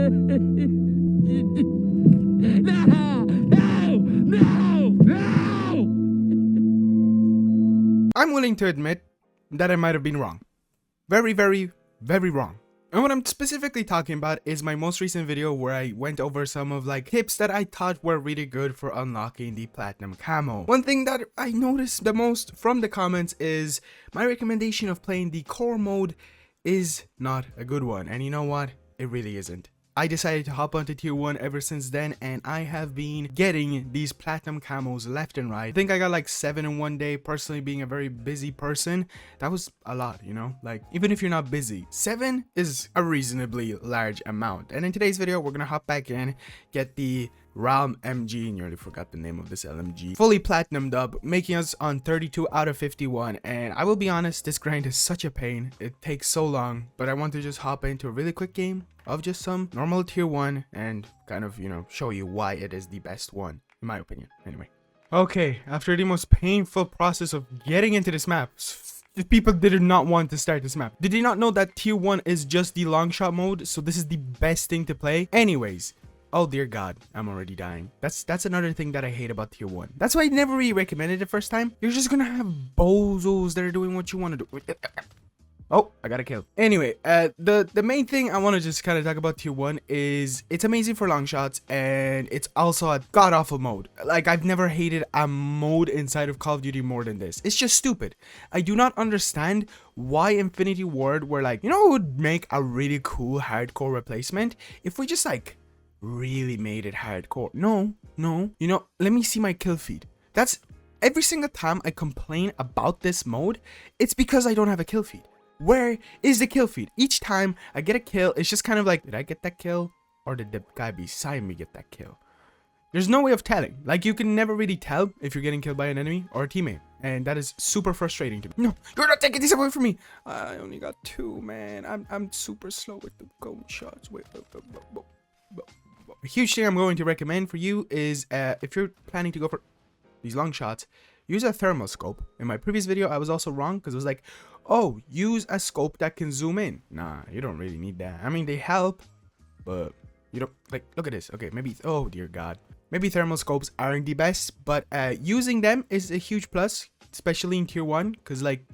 I'm willing to admit that I might have been wrong. Very, very, very wrong. And what I'm specifically talking about is my most recent video where I went over some of like tips that I thought were really good for unlocking the platinum camo. One thing that I noticed the most from the comments is my recommendation of playing the core mode is not a good one. And you know what? It really isn't. I decided to hop onto tier 1 ever since then, and I have been getting these platinum camos left and right. I think I got like 7 in one day. Personally, being a very busy person, that was a lot, you know? Like, even if you're not busy, 7 is a reasonably large amount. And in today's video, we're gonna hop back in, get the Realm MG, nearly forgot the name of this LMG, fully platinumed up, making us on 32 out of 51. And I will be honest, this grind is such a pain. It takes so long, but I want to just hop into a really quick game of just some normal tier 1 and kind of, you know, show you why it is the best one, in my opinion, anyway. Okay, after the most painful process of getting into this map, people did not want to start this map. Did they not know that tier 1 is just the long shot mode, so this is the best thing to play? Anyways, oh dear god, I'm already dying. That's another thing that I hate about tier 1. That's why I never really recommended it the first time. You're just gonna have bozos that are doing what you want to do. Oh, I got a kill. Anyway, the main thing I want to just kind of talk about tier 1 is it's amazing for long shots, and it's also a god-awful mode. Like, I've never hated a mode inside of Call of Duty more than this. It's just stupid. I do not understand why Infinity Ward were like, you know what would make a really cool hardcore replacement? If we just, like, really made it hardcore. No. You know, let me see my kill feed. That's every single time I complain about this mode, it's because I don't have a kill feed. Where is the kill feed? Each time I get a kill, it's just kind of like, did I get that kill? Or did the guy beside me get that kill? There's no way of telling. Like, you can never really tell if you're getting killed by an enemy or a teammate. And that is super frustrating to me. No, you're not taking this away from me. I only got 2, man. I'm super slow with the gun shots. Wait. A huge thing I'm going to recommend for you is if you're planning to go for these long shots, use a thermal scope. In my previous video, I was also wrong because it was like, oh, use a scope that can zoom in. Nah, you don't really need that. I mean, they help, but you don't, like, look at this. Okay, maybe, oh dear god. Maybe thermal scopes aren't the best, but using them is a huge plus, especially in tier 1, because like,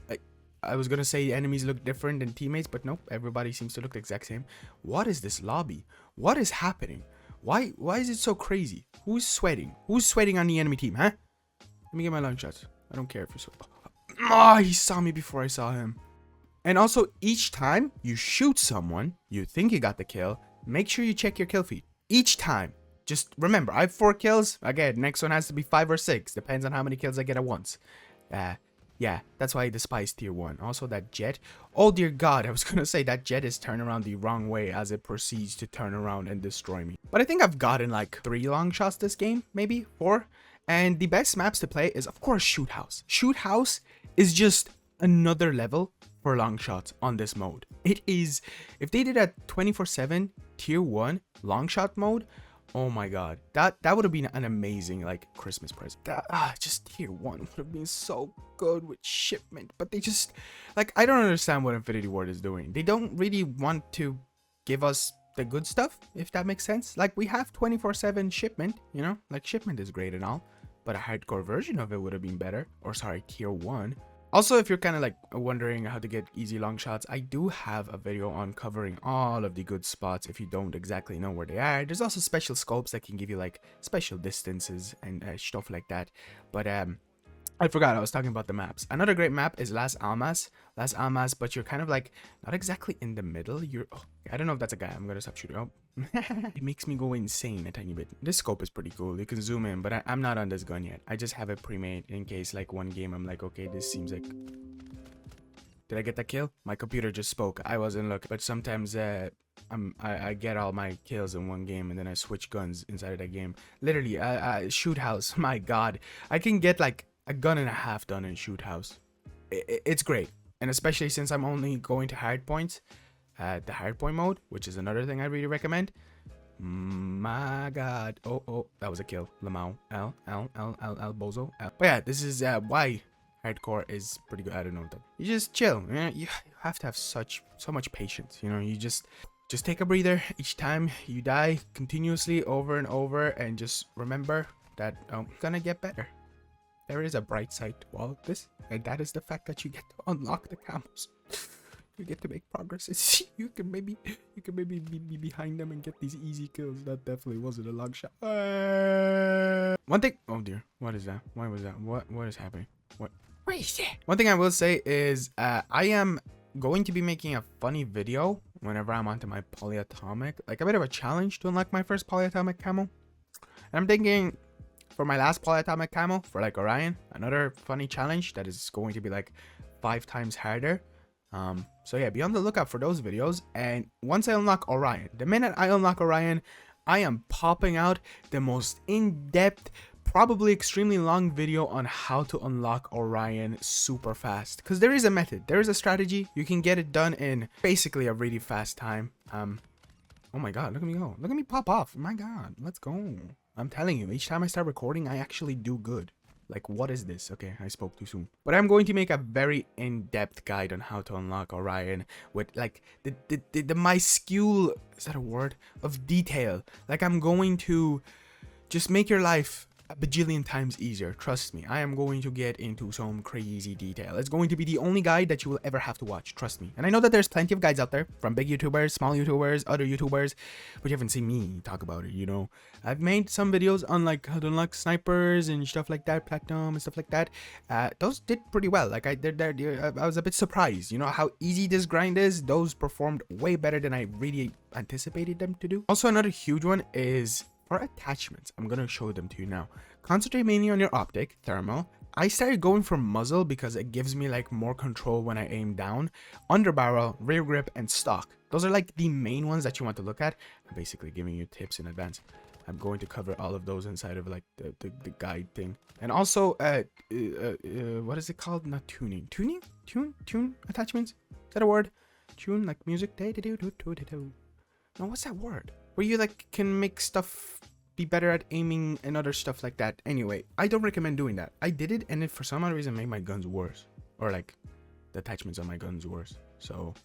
I was gonna say enemies look different than teammates, but nope, everybody seems to look the exact same. What is this lobby? What is happening? Why is it so crazy? Who's sweating? Who's sweating on the enemy team, huh? Let me get my long shots. I don't care if you're so... Oh, he saw me before I saw him. And also, each time you shoot someone, you think you got the kill, make sure you check your kill feed. Each time. Just remember, I have 4 kills. Again, next one has to be 5 or 6. Depends on how many kills I get at once. Yeah, that's why I despise tier 1. Also, that jet. Oh, dear god, I was gonna say that jet is turned around the wrong way as it proceeds to turn around and destroy me. But I think I've gotten like 3 long shots this game, maybe 4. And the best maps to play is, of course, Shoot House. Shoot House is just another level for long shots on this mode. It is, if they did a 24/7 tier 1 long shot mode, oh my god, that would have been an amazing like Christmas present. Just tier 1 would have been so good with shipment, but they just, like, I don't understand what Infinity Ward is doing. They don't really want to give us the good stuff, if that makes sense. Like, we have 24/7 shipment, you know, like shipment is great and all, but a hardcore version of it would have been better. Or sorry, tier 1. Also, if you're kind of like wondering how to get easy long shots, I do have a video on covering all of the good spots if you don't exactly know where they are. There's also special scopes that can give you like special distances and stuff like that. But I forgot I was talking about the maps. Another great map is Las Almas, but you're kind of like not exactly in the middle. You're, oh, I don't know if that's a guy. I'm gonna stop shooting. Oh. It makes me go insane a tiny bit. This scope is pretty cool. You can zoom in, but I'm not on this gun yet. I just have it pre-made in case like one game I'm like, okay, this seems like... Did I get that kill? My computer just spoke. I wasn't looking, but sometimes I get all my kills in one game and then I switch guns inside of that game. Literally, Shoot House. My god, I can get like a gun and a half done in Shoot House. It's great, and especially since I'm only going to hard points. The hardpoint mode, which is another thing I really recommend. My god. Oh, that was a kill. Lamau. L, bozo. L. But yeah, this is why hardcore is pretty good. I don't know that. You just chill. You have to have so much patience. You know, you just just take a breather each time you die continuously over and over, and just remember that gonna get better. There is a bright side to all of this, and that is the fact that you get to unlock the camos. You get to make progress. You can maybe be behind them and get these easy kills. That definitely wasn't a long shot. One thing. Oh dear, what is that? Why was that? What is happening? What is that? One thing I will say is I am going to be making a funny video whenever I'm onto my polyatomic, like a bit of a challenge to unlock my first polyatomic camo. And I'm thinking, for my last polyatomic camo for like Orion, another funny challenge that is going to be like 5 times harder. So yeah, be on the lookout for those videos. And once I unlock Orion, the minute I unlock Orion, I am popping out the most in-depth, probably extremely long video on how to unlock Orion super fast, because there is a method, there is a strategy. You can get it done in basically a really fast time. Oh my god, look at me go, look at me pop off. My god, let's go. I'm telling you, each time I start recording, I actually do good. Like, what is this? Okay, I spoke too soon. But I'm going to make a very in-depth guide on how to unlock Orion with like the minuscule, is that a word, of detail. Like, I'm going to just make your life a bajillion times easier. Trust me, I am going to get into some crazy detail. It's going to be the only guide that you will ever have to watch. Trust me. And I know that there's plenty of guides out there from big YouTubers, small YouTubers, other YouTubers, but you haven't seen me talk about it, you know. I've made some videos on like how to unlock snipers and stuff like that, platinum and stuff like that. Those did pretty well. Like I was a bit surprised, you know, how easy this grind is. Those performed way better than I really anticipated them to do. Also, another huge one is for attachments. I'm gonna show them to you now. Concentrate mainly on your optic, thermal. I started going for muzzle because it gives me like more control when I aim down. Underbarrel, rear grip, and stock. Those are like the main ones that you want to look at. I'm basically giving you tips in advance. I'm going to cover all of those inside of like the guide thing. And also what is it called? Not tuning. Tune attachments? Is that a word? Tune like music. No, what's that word? Where you like can make stuff be better at aiming and other stuff like that. Anyway, I don't recommend doing that. I did it and it for some odd reason made my guns worse, or like the attachments on my guns worse. So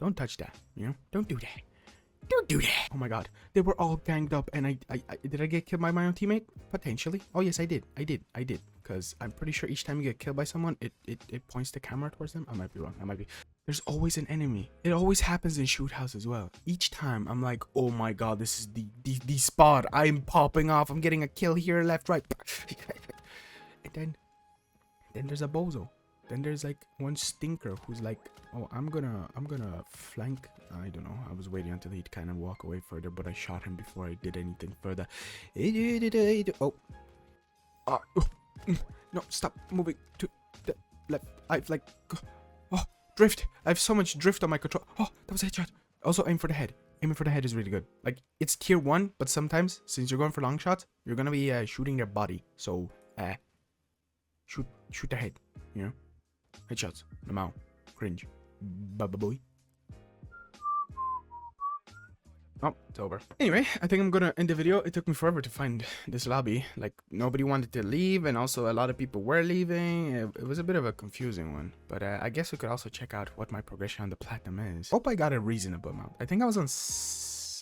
don't touch that, you know, don't do that. Don't do that. Oh my god, they were all ganged up, and I did I get killed by my own teammate? Potentially. Oh yes, I did, because I'm pretty sure each time you get killed by someone, it points the camera towards them. I might be wrong, I might be. There's always an enemy. It always happens in shoot house as well. Each time I'm like, oh my god, this is the spot. I'm popping off. I'm getting a kill here, left, right. And then there's a bozo. Then there's like one stinker who's like, oh, I'm gonna flank. I don't know. I was waiting until he'd kind of walk away further, but I shot him before I did anything further. Oh. No, stop moving to the left. I've like, oh, drift. I have so much drift on my control. Oh, that was a headshot. Also, aim for the head. Aiming for the head is really good. Like, it's tier 1, but sometimes, since you're going for long shots, you're gonna be shooting their body. So, shoot the head, you know? Headshots. Lamau. Cringe. Boy. Oh, it's over. Anyway, I think I'm gonna end the video. It took me forever to find this lobby. Like, nobody wanted to leave, and also a lot of people were leaving. It was a bit of a confusing one. But I guess we could also check out what my progression on the platinum is. Hope I got a reasonable amount. I think I was on...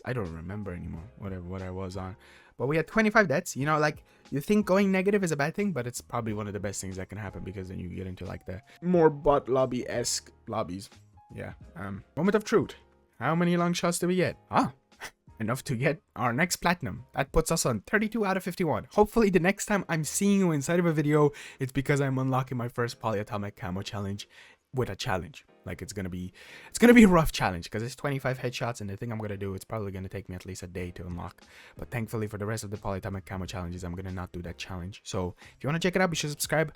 I don't remember anymore what I was on. But we had 25 deaths. You know, like, you think going negative is a bad thing, but it's probably one of the best things that can happen, because then you get into like the more bot lobby-esque lobbies. Yeah. Moment of truth. How many long shots did we get? Ah, enough to get our next platinum. That puts us on 32 out of 51. Hopefully the next time I'm seeing you inside of a video, it's because I'm unlocking my first polyatomic camo challenge with a challenge. Like, it's gonna be a rough challenge, because it's 25 headshots, and the thing I'm gonna do, it's probably gonna take me at least a day to unlock. But thankfully for the rest of the polyatomic camo challenges, I'm gonna not do that challenge. So if you want to check it out, be sure to subscribe.